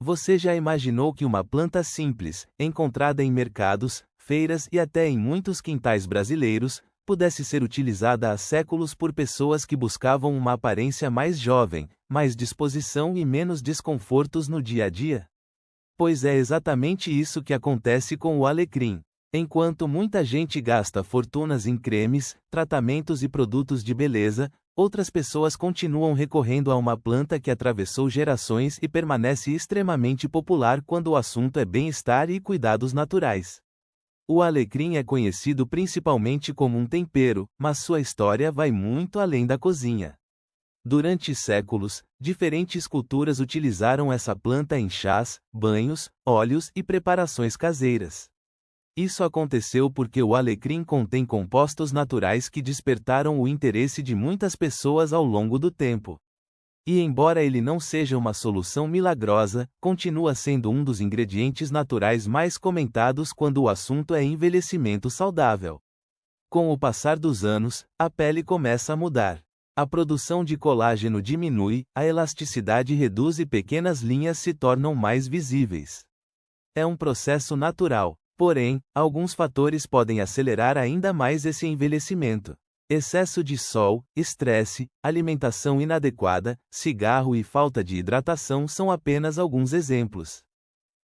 Você já imaginou que uma planta simples, encontrada em mercados, feiras e até em muitos quintais brasileiros, pudesse ser utilizada há séculos por pessoas que buscavam uma aparência mais jovem, mais disposição e menos desconfortos no dia a dia? Pois é exatamente isso que acontece com o alecrim. Enquanto muita gente gasta fortunas em cremes, tratamentos e produtos de beleza, outras pessoas continuam recorrendo a uma planta que atravessou gerações e permanece extremamente popular quando o assunto é bem-estar e cuidados naturais. O alecrim é conhecido principalmente como um tempero, mas sua história vai muito além da cozinha. Durante séculos, diferentes culturas utilizaram essa planta em chás, banhos, óleos e preparações caseiras. Isso aconteceu porque o alecrim contém compostos naturais que despertaram o interesse de muitas pessoas ao longo do tempo. E embora ele não seja uma solução milagrosa, continua sendo um dos ingredientes naturais mais comentados quando o assunto é envelhecimento saudável. Com o passar dos anos, a pele começa a mudar. A produção de colágeno diminui, a elasticidade reduz e pequenas linhas se tornam mais visíveis. É um processo natural. Porém, alguns fatores podem acelerar ainda mais esse envelhecimento. Excesso de sol, estresse, alimentação inadequada, cigarro e falta de hidratação são apenas alguns exemplos.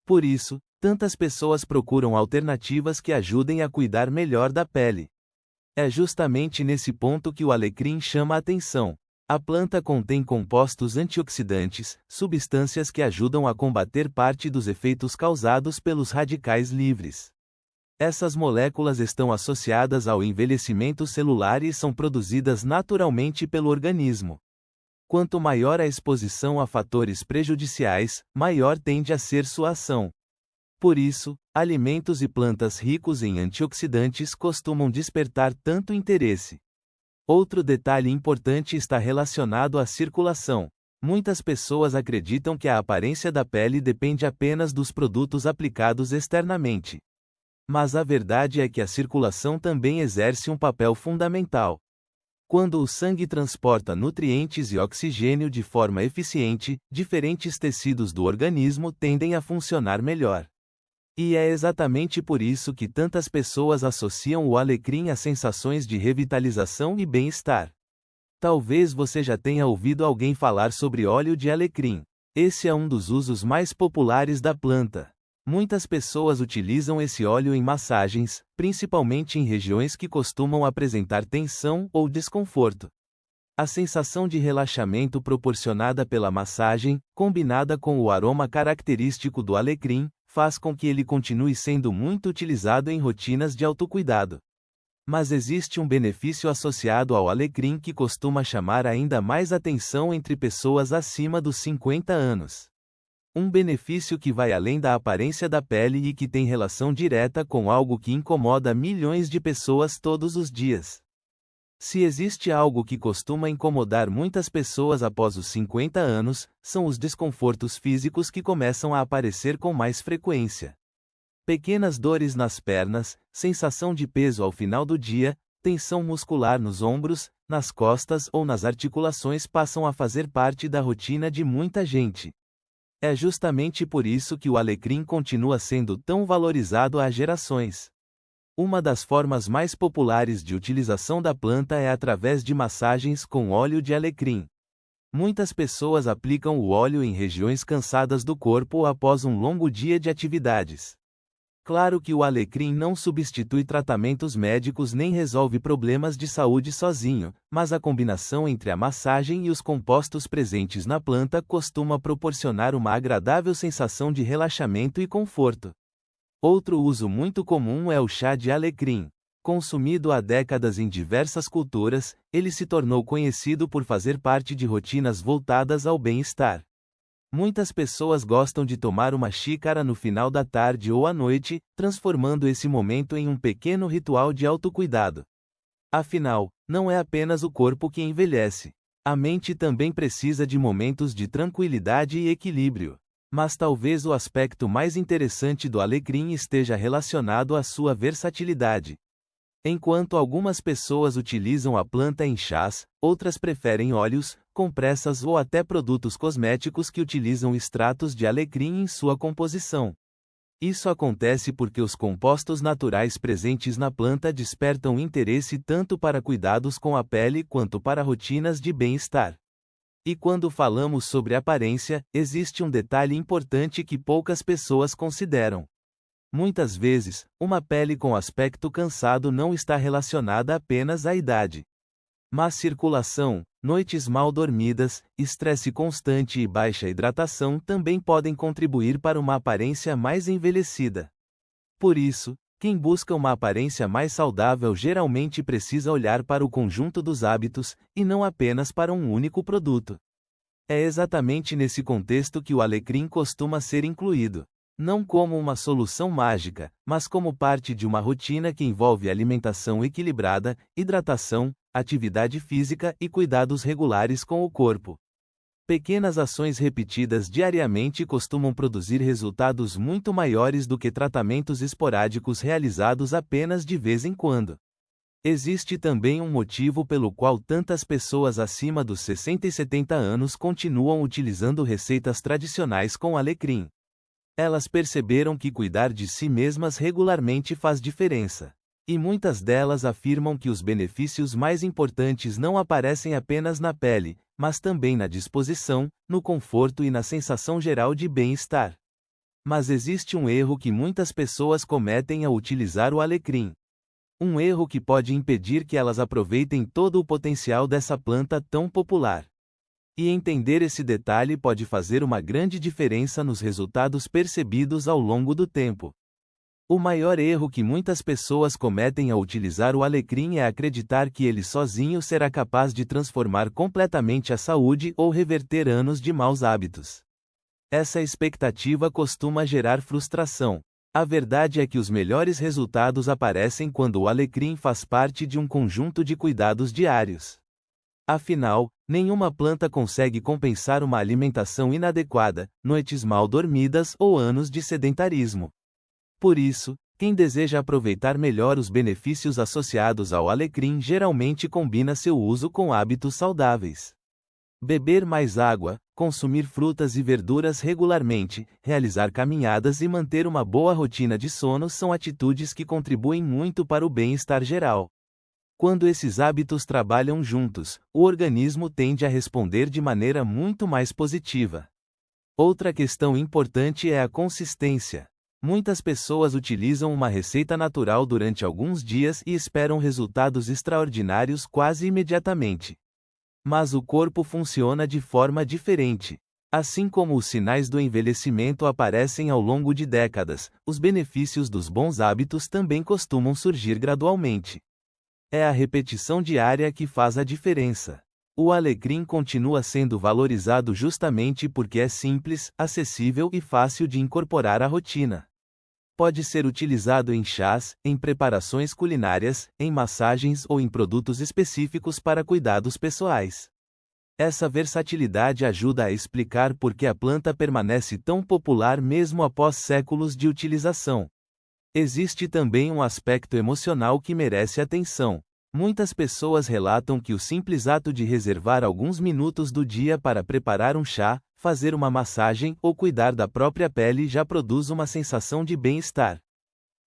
Por isso, tantas pessoas procuram alternativas que ajudem a cuidar melhor da pele. É justamente nesse ponto que o alecrim chama a atenção. A planta contém compostos antioxidantes, substâncias que ajudam a combater parte dos efeitos causados pelos radicais livres. Essas moléculas estão associadas ao envelhecimento celular e são produzidas naturalmente pelo organismo. Quanto maior a exposição a fatores prejudiciais, maior tende a ser sua ação. Por isso, alimentos e plantas ricos em antioxidantes costumam despertar tanto interesse. Outro detalhe importante está relacionado à circulação. Muitas pessoas acreditam que a aparência da pele depende apenas dos produtos aplicados externamente. Mas a verdade é que a circulação também exerce um papel fundamental. Quando o sangue transporta nutrientes e oxigênio de forma eficiente, diferentes tecidos do organismo tendem a funcionar melhor. E é exatamente por isso que tantas pessoas associam o alecrim a sensações de revitalização e bem-estar. Talvez você já tenha ouvido alguém falar sobre óleo de alecrim. Esse é um dos usos mais populares da planta. Muitas pessoas utilizam esse óleo em massagens, principalmente em regiões que costumam apresentar tensão ou desconforto. A sensação de relaxamento proporcionada pela massagem, combinada com o aroma característico do alecrim, faz com que ele continue sendo muito utilizado em rotinas de autocuidado. Mas existe um benefício associado ao alecrim que costuma chamar ainda mais atenção entre pessoas acima dos 50 anos. Um benefício que vai além da aparência da pele e que tem relação direta com algo que incomoda milhões de pessoas todos os dias. Se existe algo que costuma incomodar muitas pessoas após os 50 anos, são os desconfortos físicos que começam a aparecer com mais frequência. Pequenas dores nas pernas, sensação de peso ao final do dia, tensão muscular nos ombros, nas costas ou nas articulações passam a fazer parte da rotina de muita gente. É justamente por isso que o alecrim continua sendo tão valorizado há gerações. Uma das formas mais populares de utilização da planta é através de massagens com óleo de alecrim. Muitas pessoas aplicam o óleo em regiões cansadas do corpo após um longo dia de atividades. Claro que o alecrim não substitui tratamentos médicos nem resolve problemas de saúde sozinho, mas a combinação entre a massagem e os compostos presentes na planta costuma proporcionar uma agradável sensação de relaxamento e conforto. Outro uso muito comum é o chá de alecrim. Consumido há décadas em diversas culturas, ele se tornou conhecido por fazer parte de rotinas voltadas ao bem-estar. Muitas pessoas gostam de tomar uma xícara no final da tarde ou à noite, transformando esse momento em um pequeno ritual de autocuidado. Afinal, não é apenas o corpo que envelhece. A mente também precisa de momentos de tranquilidade e equilíbrio. Mas talvez o aspecto mais interessante do alecrim esteja relacionado à sua versatilidade. Enquanto algumas pessoas utilizam a planta em chás, outras preferem óleos, compressas ou até produtos cosméticos que utilizam extratos de alecrim em sua composição. Isso acontece porque os compostos naturais presentes na planta despertam interesse tanto para cuidados com a pele quanto para rotinas de bem-estar. E quando falamos sobre aparência, existe um detalhe importante que poucas pessoas consideram. Muitas vezes, uma pele com aspecto cansado não está relacionada apenas à idade. Má circulação, noites mal dormidas, estresse constante e baixa hidratação também podem contribuir para uma aparência mais envelhecida. Por isso, quem busca uma aparência mais saudável geralmente precisa olhar para o conjunto dos hábitos, e não apenas para um único produto. É exatamente nesse contexto que o alecrim costuma ser incluído. Não como uma solução mágica, mas como parte de uma rotina que envolve alimentação equilibrada, hidratação, atividade física e cuidados regulares com o corpo. Pequenas ações repetidas diariamente costumam produzir resultados muito maiores do que tratamentos esporádicos realizados apenas de vez em quando. Existe também um motivo pelo qual tantas pessoas acima dos 60 e 70 anos continuam utilizando receitas tradicionais com alecrim. Elas perceberam que cuidar de si mesmas regularmente faz diferença. E muitas delas afirmam que os benefícios mais importantes não aparecem apenas na pele, mas também na disposição, no conforto e na sensação geral de bem-estar. Mas existe um erro que muitas pessoas cometem ao utilizar o alecrim. Um erro que pode impedir que elas aproveitem todo o potencial dessa planta tão popular. E entender esse detalhe pode fazer uma grande diferença nos resultados percebidos ao longo do tempo. O maior erro que muitas pessoas cometem ao utilizar o alecrim é acreditar que ele sozinho será capaz de transformar completamente a saúde ou reverter anos de maus hábitos. Essa expectativa costuma gerar frustração. A verdade é que os melhores resultados aparecem quando o alecrim faz parte de um conjunto de cuidados diários. Afinal, nenhuma planta consegue compensar uma alimentação inadequada, noites mal dormidas ou anos de sedentarismo. Por isso, quem deseja aproveitar melhor os benefícios associados ao alecrim geralmente combina seu uso com hábitos saudáveis. Beber mais água, consumir frutas e verduras regularmente, realizar caminhadas e manter uma boa rotina de sono são atitudes que contribuem muito para o bem-estar geral. Quando esses hábitos trabalham juntos, o organismo tende a responder de maneira muito mais positiva. Outra questão importante é a consistência. Muitas pessoas utilizam uma receita natural durante alguns dias e esperam resultados extraordinários quase imediatamente. Mas o corpo funciona de forma diferente. Assim como os sinais do envelhecimento aparecem ao longo de décadas, os benefícios dos bons hábitos também costumam surgir gradualmente. É a repetição diária que faz a diferença. O alecrim continua sendo valorizado justamente porque é simples, acessível e fácil de incorporar à rotina. Pode ser utilizado em chás, em preparações culinárias, em massagens ou em produtos específicos para cuidados pessoais. Essa versatilidade ajuda a explicar por que a planta permanece tão popular mesmo após séculos de utilização. Existe também um aspecto emocional que merece atenção. Muitas pessoas relatam que o simples ato de reservar alguns minutos do dia para preparar um chá, fazer uma massagem ou cuidar da própria pele já produz uma sensação de bem-estar.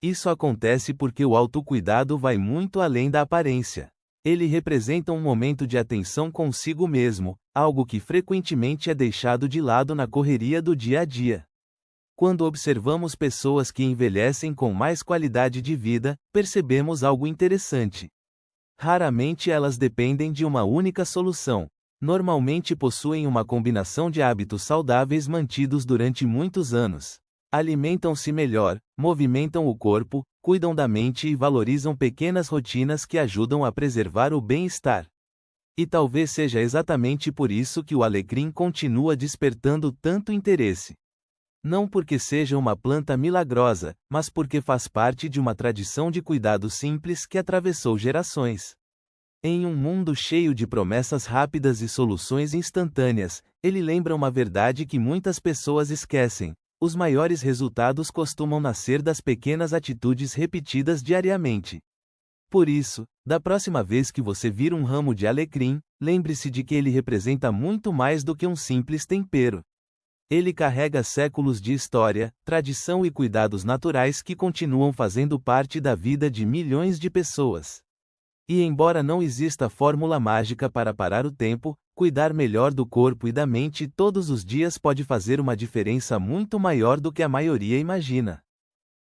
Isso acontece porque o autocuidado vai muito além da aparência. Ele representa um momento de atenção consigo mesmo, algo que frequentemente é deixado de lado na correria do dia a dia. Quando observamos pessoas que envelhecem com mais qualidade de vida, percebemos algo interessante. Raramente elas dependem de uma única solução. Normalmente possuem uma combinação de hábitos saudáveis mantidos durante muitos anos. Alimentam-se melhor, movimentam o corpo, cuidam da mente e valorizam pequenas rotinas que ajudam a preservar o bem-estar. E talvez seja exatamente por isso que o alecrim continua despertando tanto interesse. Não porque seja uma planta milagrosa, mas porque faz parte de uma tradição de cuidado simples que atravessou gerações. Em um mundo cheio de promessas rápidas e soluções instantâneas, ele lembra uma verdade que muitas pessoas esquecem: os maiores resultados costumam nascer das pequenas atitudes repetidas diariamente. Por isso, da próxima vez que você vir um ramo de alecrim, lembre-se de que ele representa muito mais do que um simples tempero. Ele carrega séculos de história, tradição e cuidados naturais que continuam fazendo parte da vida de milhões de pessoas. E embora não exista fórmula mágica para parar o tempo, cuidar melhor do corpo e da mente todos os dias pode fazer uma diferença muito maior do que a maioria imagina.